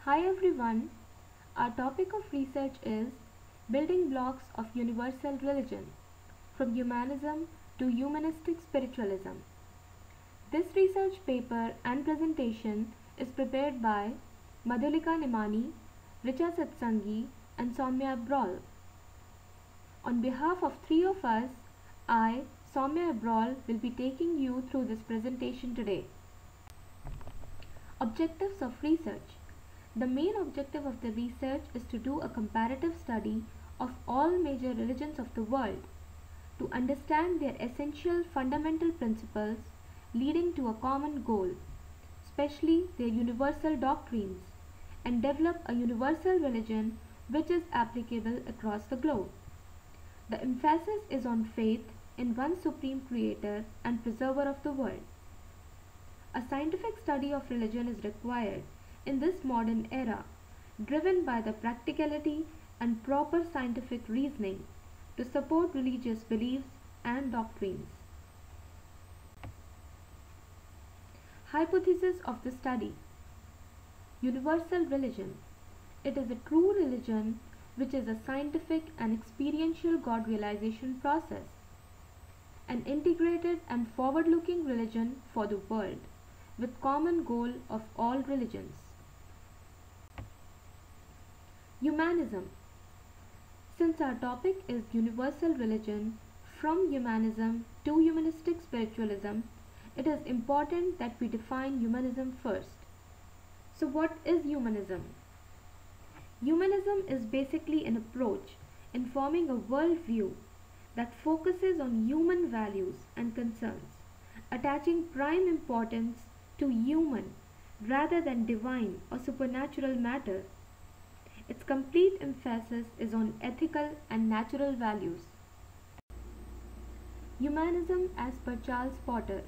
Hi everyone, our topic of research is Building Blocks of Universal Religion from Humanism to Humanistic Spiritualism. This research paper and presentation is prepared by Madhulika Nimani, Richa Satsangi and Soumya Abrol. On behalf of three of us, I, Soumya Abrol, will be taking you through this presentation today. Objectives of research. The main objective of the research is to do a comparative study of all major religions of the world, to understand their essential fundamental principles leading to a common goal, especially their universal doctrines, and develop a universal religion which is applicable across the globe. The emphasis is on faith in one supreme creator and preserver of the world. A scientific study of religion is required in this modern era, driven by the practicality and proper scientific reasoning to support religious beliefs and doctrines. Hypothesis of the study. Universal religion. It is a true religion which is a scientific and experiential God realization process, an integrated and forward-looking religion for the world, with common goal of all religions. Humanism. Since our topic is universal religion, from humanism to humanistic spiritualism, it is important that we define humanism first. So what is humanism? Humanism is basically an approach in forming a worldview that focuses on human values and concerns, attaching prime importance to human rather than divine or supernatural matter. Its complete emphasis is on ethical and natural values. Humanism as per Charles Potter.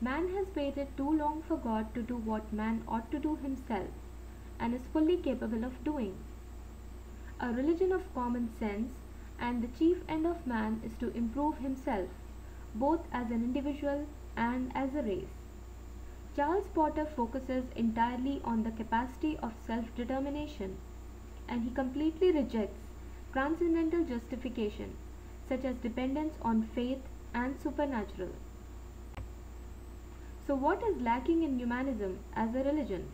Man has waited too long for God to do what man ought to do himself and is fully capable of doing. A religion of common sense, and the chief end of man is to improve himself, both as an individual and as a race. Charles Potter focuses entirely on the capacity of self-determination, and he completely rejects transcendental justification such as dependence on faith and supernatural. So what is lacking in humanism as a religion?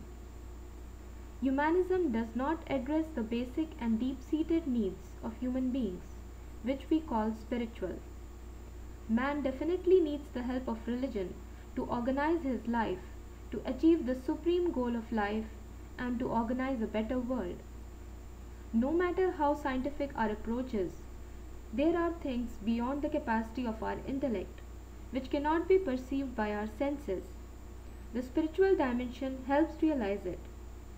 Humanism does not address the basic and deep-seated needs of human beings, which we call spiritual. Man definitely needs the help of religion to organize his life, to achieve the supreme goal of life, and to organize a better world. No matter how scientific our approach is, there are things beyond the capacity of our intellect, which cannot be perceived by our senses. The spiritual dimension helps realize it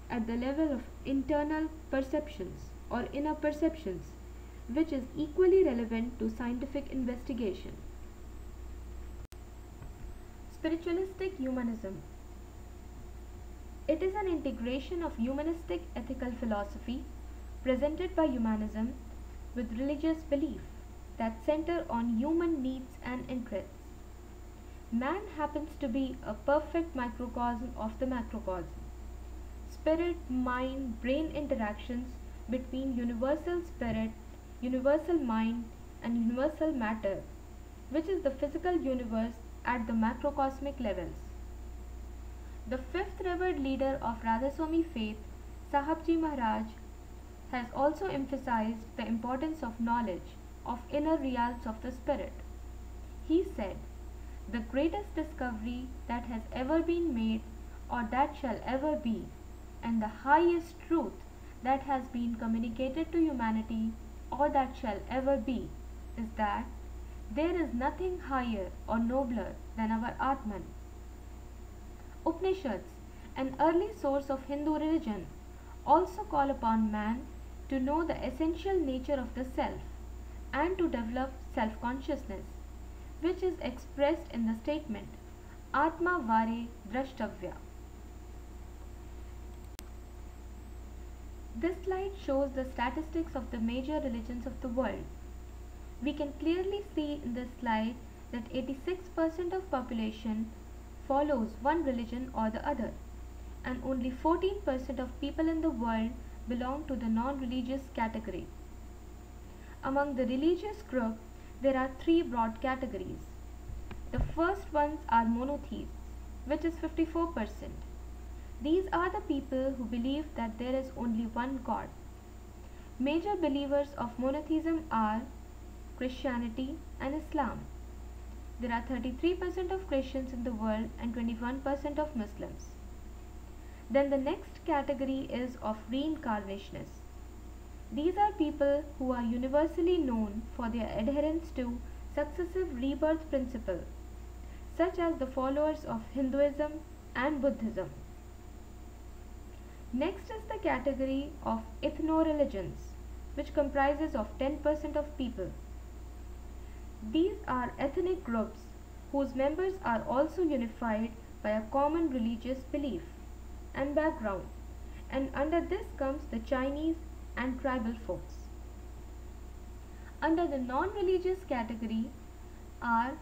at the level of internal perceptions or inner perceptions, which is equally relevant to scientific investigation. Spiritualistic humanism. It is an integration of humanistic ethical philosophy presented by humanism with religious belief that center on human needs and interests. Man happens to be a perfect microcosm of the macrocosm. Spirit, mind, brain interactions between universal spirit, universal mind, and universal matter, which is the physical universe at the macrocosmic levels. The fifth revered leader of Radhaswami faith, Sahibji Maharaj, has also emphasized the importance of knowledge of inner realms of the spirit. He said, "The greatest discovery that has ever been made or that shall ever be, and the highest truth that has been communicated to humanity or that shall ever be, is that there is nothing higher or nobler than our Atman." Upanishads, an early source of Hindu religion, also call upon man to know the essential nature of the self and to develop self-consciousness, which is expressed in the statement Atma Vare Drashtavya. This slide shows the statistics of the major religions of the world. We can clearly see in this slide that 86% of population follows one religion or the other, and only 14% of people in the world belong to the non-religious category. Among the religious group, there are three broad categories. The first ones are monotheists, which is 54%. These are the people who believe that there is only one God. Major believers of monotheism are Christianity and Islam. There are 33% of Christians in the world and 21% of Muslims. Then the next category is of reincarnationists. These are people who are universally known for their adherence to successive rebirth principle, such as the followers of Hinduism and Buddhism. Next is the category of ethno-religions, which comprises of 10% of people. These are ethnic groups whose members are also unified by a common religious belief and background, and under this comes the Chinese and tribal folks. Under the non-religious category are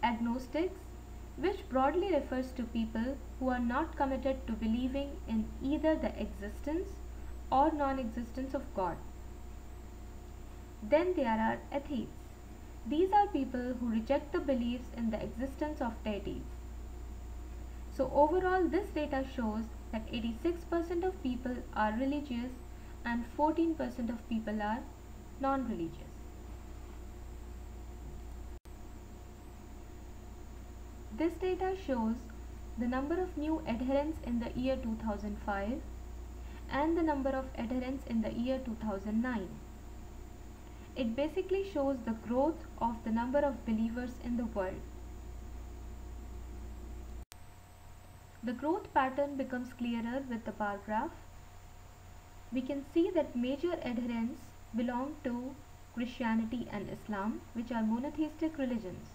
agnostics, which broadly refers to people who are not committed to believing in either the existence or non-existence of God. Then there are atheists. These are people who reject the beliefs in the existence of deities. So overall, this data shows that 86% of people are religious and 14% of people are non-religious. This data shows the number of new adherents in the year 2005 and the number of adherents in the year 2009. It basically shows the growth of the number of believers in the world. The growth pattern becomes clearer with the bar graph. We can see that major adherents belong to Christianity and Islam, which are monotheistic religions,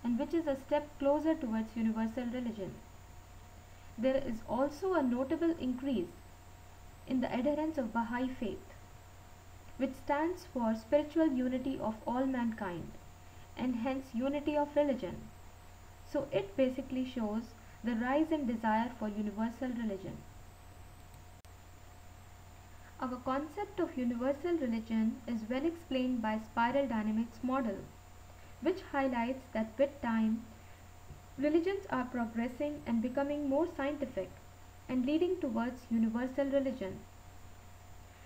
and which is a step closer towards universal religion. There is also a notable increase in the adherents of Baha'i faith, which stands for spiritual unity of all mankind and hence unity of religion. So it basically shows the rise in desire for universal religion. Our concept of universal religion is well explained by spiral dynamics model, which highlights that with time, religions are progressing and becoming more scientific and leading towards universal religion.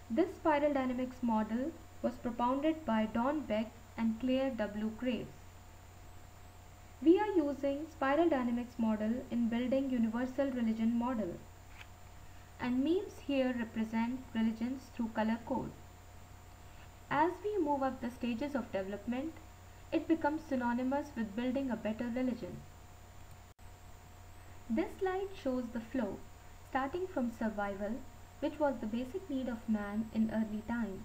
This spiral dynamics model was propounded by Don Beck and Claire W. Graves. We are using spiral dynamics model in building universal religion model, and memes here represent religions through color code. As we move up the stages of development, it becomes synonymous with building a better religion. This slide shows the flow, starting from survival, which was the basic need of man in early time.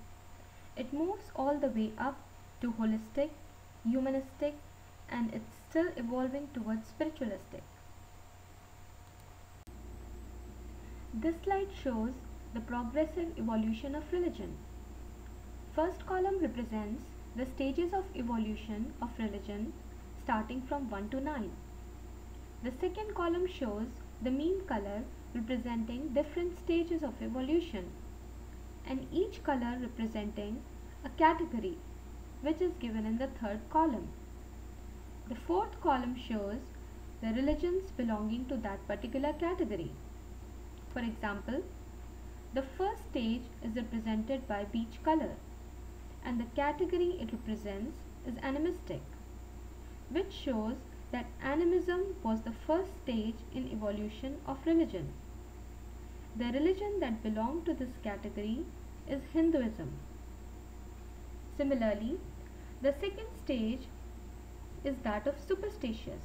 It moves all the way up to holistic, humanistic, and it's still evolving towards spiritualistic. This slide shows the progressive evolution of religion. First column represents the stages of evolution of religion starting from 1 to 9. The second column shows the mean color representing different stages of evolution, and each color representing a category, which is given in the third column. The fourth column shows the religions belonging to that particular category. For example, the first stage is represented by beige color, and the category it represents is animistic, which shows that animism was the first stage in evolution of religion. The religion that belonged to this category is Hinduism. Similarly, the second stage is that of superstitious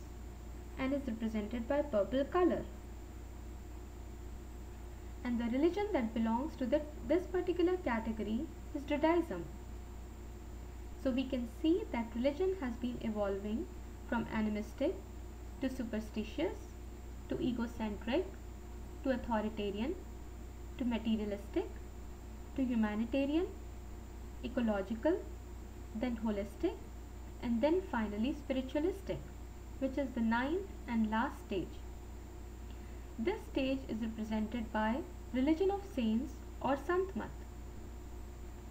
and is represented by purple color. And the religion that belongs to this particular category is Judaism. So we can see that religion has been evolving from animistic to superstitious to egocentric to authoritarian to materialistic to humanitarian, ecological, then holistic, and then finally spiritualistic, which is the ninth and last stage. This stage is represented by religion of saints or Sant Mat.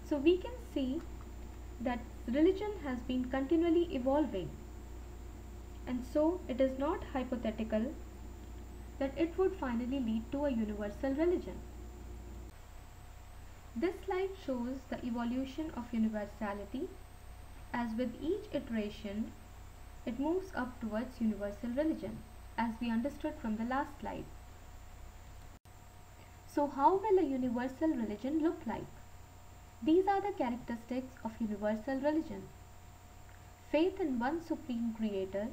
So we can see that religion has been continually evolving, and so it is not hypothetical that it would finally lead to a universal religion. This slide shows the evolution of universality, as with each iteration it moves up towards universal religion, as we understood from the last slide. So how will a universal religion look like? These are the characteristics of universal religion: faith in one supreme creator,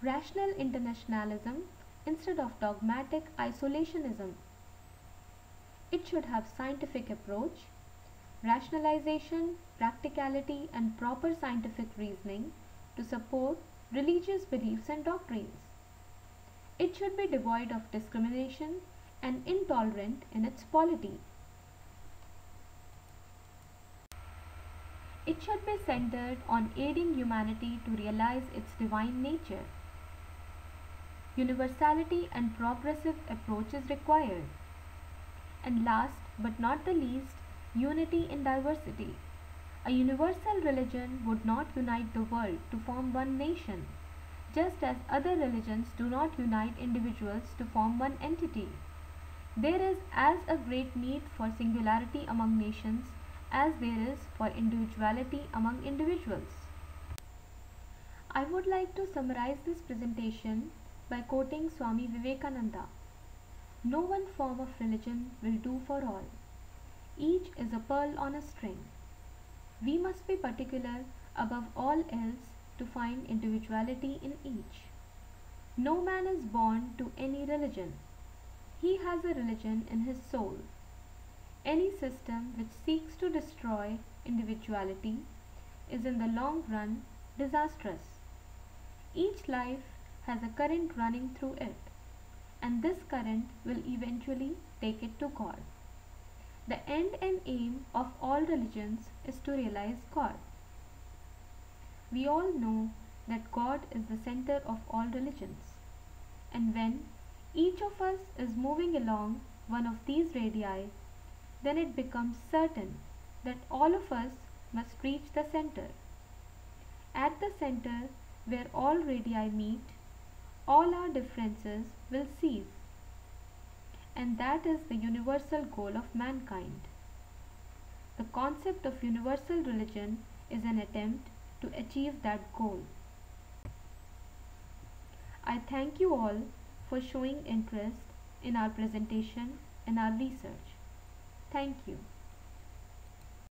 rational internationalism instead of dogmatic isolationism. It should have scientific approach, rationalization, practicality, and proper scientific reasoning to support religious beliefs and doctrines. It should be devoid of discrimination and intolerant in its polity. It should be centered on aiding humanity to realize its divine nature. Universality and progressive approach is required. And last but not the least, unity in diversity. A universal religion would not unite the world to form one nation, just as other religions do not unite individuals to form one entity. There is as a great need for singularity among nations as there is for individuality among individuals. I would like to summarize this presentation by quoting Swami Vivekananda. No one form of religion will do for all. Each is a pearl on a string. We must be particular above all else to find individuality in each. No man is born to any religion. He has a religion in his soul. Any system which seeks to destroy individuality is in the long run disastrous. Each life has a current running through it, and this current will eventually take it to God. The end and aim of all religions is to realize God. We all know that God is the center of all religions, and when each of us is moving along one of these radii, then it becomes certain that all of us must reach the center. At the center, where all radii meet, all our differences will cease. And that is the universal goal of mankind. The concept of universal religion is an attempt to achieve that goal. I thank you all for showing interest in our presentation and our research. Thank you.